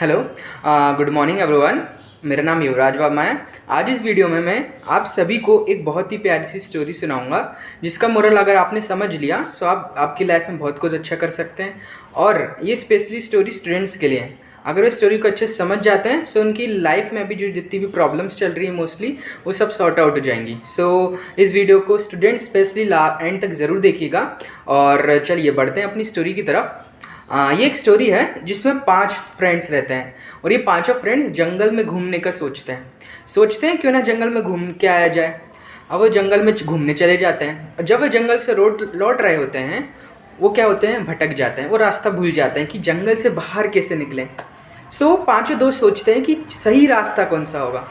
Hello, good morning everyone. मेरा नाम युवराज वर्मा है। आज इस वीडियो में मैं आप सभी को एक बहुत ही प्यारी सी स्टोरी सुनाऊंगा, जिसका मोरल अगर आपने समझ लिया तो आप आपकी लाइफ में बहुत कुछ अच्छा कर सकते हैं। और ये स्पेशली स्टोरी स्टूडेंट्स के लिए है। अगर वो स्टोरी को अच्छे से समझ जाते हैं तो उनकी लाइफ में अभी जो जितनी भी प्रॉब्लम्स चल रही है मोस्टली वो सब सॉर्ट आउट हो जाएंगी। सो इस वीडियो को स्टूडेंट्स स्पेशली एंड तक ज़रूर देखिएगा। और चलिए बढ़ते हैं अपनी स्टोरी की तरफ। ये एक स्टोरी है जिसमें 5 फ्रेंड्स रहते हैं और ये पांचों फ्रेंड्स जंगल में घूमने का सोचते हैं क्यों ना जंगल में घूम के आया जाए। अब वो जंगल में घूमने चले जाते हैं। जब वो जंगल से लौट रहे होते हैं, वो क्या होते हैं, भटक जाते हैं। वो रास्ता भूल जाते हैं कि जंगल से बाहर कैसे निकलें। सो पांचों दोस्त सोचते हैं कि सही रास्ता कौन सा होगा।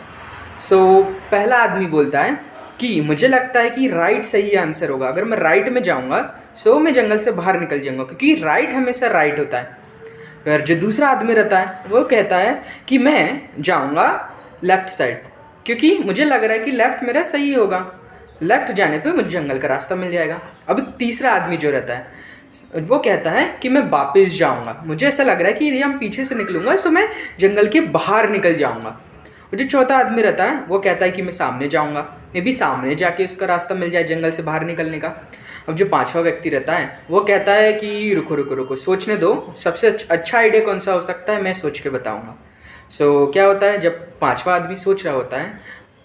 सो पहला आदमी बोलता है कि मुझे लगता है कि राइट सही आंसर होगा। अगर मैं राइट में जाऊंगा सो मैं जंगल से बाहर निकल जाऊंगा, क्योंकि राइट हमेशा राइट होता है। फिर जो दूसरा आदमी रहता है वो कहता है कि मैं जाऊंगा लेफ़्ट साइड, क्योंकि मुझे लग रहा है कि लेफ़्ट मेरा सही होगा। लेफ़्ट जाने पे मुझे जंगल का रास्ता मिल जाएगा। अब तीसरा आदमी जो रहता है वो कहता है कि मैं वापस जाऊंगा, मुझे ऐसा लग रहा है कि यदि हम पीछे से निकलूंगा सो मैं जंगल के बाहर निकल जाऊंगा। और जो चौथा आदमी रहता है वो कहता है कि मैं सामने जाऊंगा, मे भी सामने जाके उसका रास्ता मिल जाए जंगल से बाहर निकलने का। अब जो पांचवा व्यक्ति रहता है वो कहता है कि रुको रुको रुको, सोचने दो, सबसे अच्छा आइडिया कौन सा हो सकता है मैं सोच के बताऊंगा। सो क्या होता है, जब पांचवा आदमी सोच रहा होता है,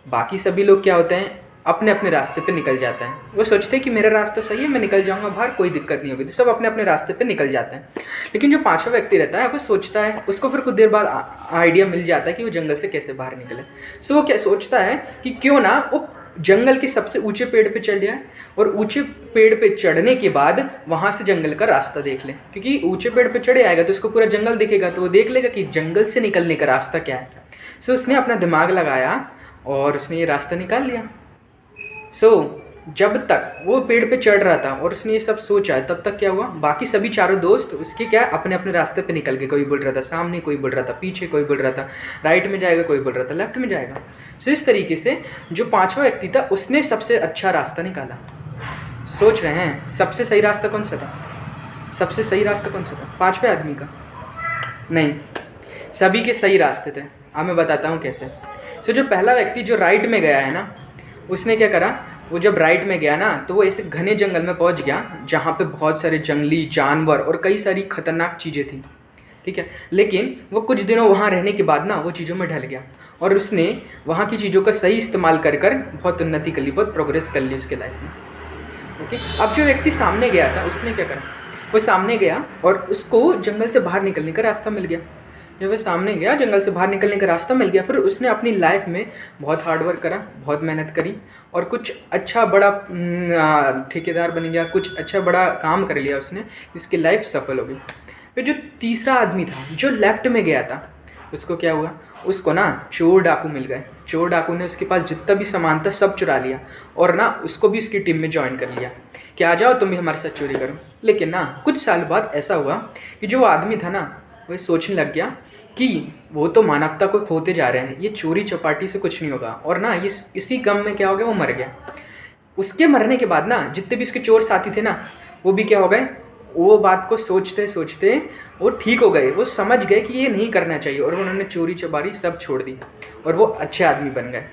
बाकी सभी लोग क्या होते हैं, अपने अपने रास्ते पे निकल जाते हैं। वो सोचते हैं कि मेरा रास्ता सही है, मैं निकल जाऊंगा बाहर, कोई दिक्कत नहीं होगी। तो सब अपने अपने रास्ते पे निकल जाते हैं। लेकिन जो पांचवा व्यक्ति रहता है वो सोचता है, उसको फिर कुछ देर बाद आइडिया मिल जाता है कि वो जंगल से कैसे बाहर निकले। सो वो क्या सोचता है कि क्यों ना वो जंगल के सबसे ऊंचे पेड़ पे चढ़ जाए और ऊंचे पेड़ पे चढ़ने के बाद वहाँ से जंगल का रास्ता देख ले, क्योंकि ऊंचे पेड़ पे चढ़े आएगा तो उसको पूरा जंगल दिखेगा, तो वो देख लेगा कि जंगल से निकलने का रास्ता क्या है। सो उसने अपना दिमाग लगाया और उसने ये रास्ता निकाल लिया। जब तक वो पेड़ पे चढ़ रहा था और उसने ये सब सोचा, तब तक क्या हुआ, बाकी सभी चारों दोस्त उसके क्या अपने अपने रास्ते पे निकल गए। कोई बोल रहा था सामने, कोई बोल रहा था पीछे, कोई बोल रहा था राइट में जाएगा, कोई बोल रहा था लेफ्ट में जाएगा। इस तरीके से जो पांचवा व्यक्ति था उसने सबसे अच्छा रास्ता निकाला। सोच रहे हैं सबसे सही रास्ता कौन सा था? सबसे सही रास्ता कौन सा था? पांचवें आदमी का नहीं, सभी के सही रास्ते थे। अब मैं बताता हूँ कैसे। जो पहला व्यक्ति जो राइट में गया है ना, उसने क्या करा, वो जब राइट में गया ना तो वो ऐसे घने जंगल में पहुंच गया जहाँ पे बहुत सारे जंगली जानवर और कई सारी खतरनाक चीज़ें थी। ठीक है, लेकिन वो कुछ दिनों वहाँ रहने के बाद ना वो चीज़ों में ढल गया और उसने वहाँ की चीज़ों का सही इस्तेमाल कर कर बहुत उन्नति कर ली, बहुत प्रोग्रेस कर ली उसके लाइफ में। ओके, अब जो व्यक्ति सामने गया था उसने क्या करा, वो सामने गया और उसको जंगल से बाहर निकलने का रास्ता मिल गया। जब वह सामने गया, जंगल से बाहर निकलने का रास्ता मिल गया, फिर उसने अपनी लाइफ में बहुत हार्डवर्क करा, बहुत मेहनत करी और कुछ अच्छा बड़ा ठेकेदार बन गया, कुछ अच्छा बड़ा काम कर लिया उसने, जिसकी लाइफ सफल हो गई। फिर जो तीसरा आदमी था जो लेफ्ट में गया था, उसको क्या हुआ, उसको ना चोर डाकू मिल गए। चोर डाकू ने उसके पास जितना भी सामान था सब चुरा लिया और ना उसको भी उसकी टीम में ज्वाइन कर लिया कि आ जाओ तुम भी हमारे साथ चोरी करो। लेकिन ना कुछ साल बाद ऐसा हुआ कि जो आदमी था ना वो सोचने लग गया कि वो तो मानवता को खोते जा रहे हैं, ये चोरी चपाटी से कुछ नहीं होगा, और ना ये इसी गम में क्या हो गया, वो मर गया। उसके मरने के बाद ना जितने भी उसके चोर साथी थे ना वो भी क्या हो गए, वो बात को सोचते सोचते वो ठीक हो गए, वो समझ गए कि ये नहीं करना चाहिए और उन्होंने चोरी चपारी सब छोड़ दी और वो अच्छे आदमी बन गए।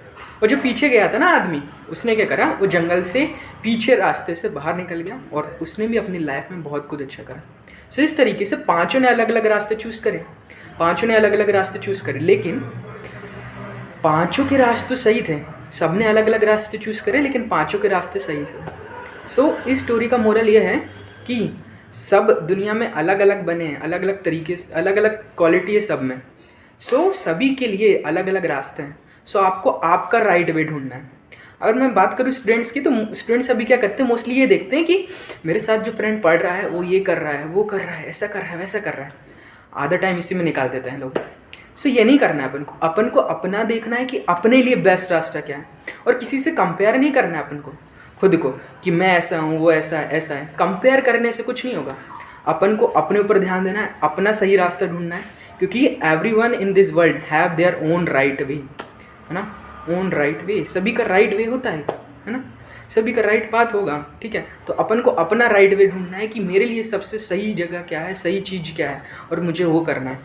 और जो पीछे गया था ना आदमी, उसने क्या करा, वो जंगल से पीछे रास्ते से बाहर निकल गया और उसने भी अपनी लाइफ में बहुत कुछ अच्छा करा। इस तरीके से पांचों ने अलग अलग रास्ते चूज़ करे, पांचों ने अलग अलग रास्ते चूज़ करे, लेकिन पांचों के रास्ते तो सही थे। सब ने अलग अलग रास्ते चूज़ करे लेकिन पांचों के रास्ते सही थे। इस स्टोरी का मोरल ये है कि सब दुनिया में अलग अलग बने हैं, अलग अलग तरीके से, अलग अलग क्वालिटी है सब में। सभी के लिए अलग अलग रास्ते हैं। आपको आपका राइट वे ढूंढना है। अगर मैं बात करूँ स्टूडेंट्स की, तो स्टूडेंट्स अभी क्या करते हैं, मोस्टली ये देखते हैं कि मेरे साथ जो फ्रेंड पढ़ रहा है वो ये कर रहा है, वो कर रहा है, ऐसा कर रहा है, वैसा कर रहा है, आधा टाइम इसी में निकाल देते हैं लोग। ये नहीं करना है अपन को अपना देखना है कि अपने लिए बेस्ट रास्ता क्या है, और किसी से कंपेयर नहीं करना है अपन को, खुद को, कि मैं ऐसा हूँ, वो ऐसा है, ऐसा है। कंपेयर करने से कुछ नहीं होगा। अपन को अपने ऊपर ध्यान देना है, अपना सही रास्ता ढूंढना है, क्योंकि everyone in this world have their own right way, है ना, ओन राइट वे। सभी का राइट वे होता है ना। सभी का राइट पाथ होगा, ठीक है। तो अपन को अपना राइट वे ढूंढना है कि मेरे लिए सबसे सही जगह क्या है, सही चीज़ क्या है, और मुझे वो करना है।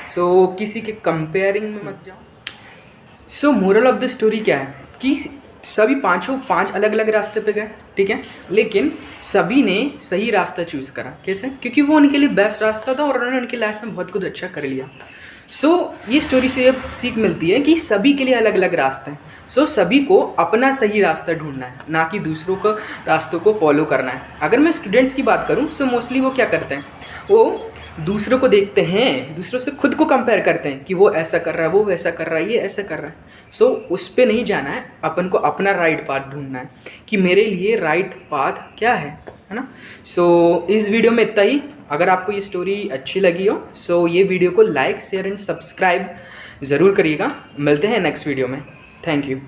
सो किसी के कंपेयरिंग में मत जाओ। सो मोरल ऑफ द स्टोरी क्या है कि सभी पांच अलग अलग रास्ते पे गए, ठीक है, लेकिन सभी ने सही रास्ता चूज़ करा। कैसे? क्योंकि वो उनके लिए बेस्ट रास्ता था और उन्होंने उनकी लाइफ में बहुत कुछ अच्छा कर लिया। सो ये स्टोरी से ये सीख मिलती है कि सभी के लिए अलग अलग रास्ते हैं। सो सभी को अपना सही रास्ता ढूंढना है, ना कि दूसरों को रास्तों को फॉलो करना है। अगर मैं स्टूडेंट्स की बात करूँ, सो मोस्टली वो क्या करते हैं, वो दूसरों को देखते हैं, दूसरों से खुद को कंपेयर करते हैं कि वो ऐसा कर रहा है, वो वैसा कर रहा है, ये ऐसा कर रहा है। सो उस पर नहीं जाना है, अपन को अपना राइट पाथ ढूंढना है कि मेरे लिए राइट पाथ क्या है ना। सो इस वीडियो में इतना ही। अगर आपको ये स्टोरी अच्छी लगी हो, सो ये वीडियो को लाइक, शेयर एंड सब्सक्राइब ज़रूर करिएगा। मिलते हैं नेक्स्ट वीडियो में। Thank you.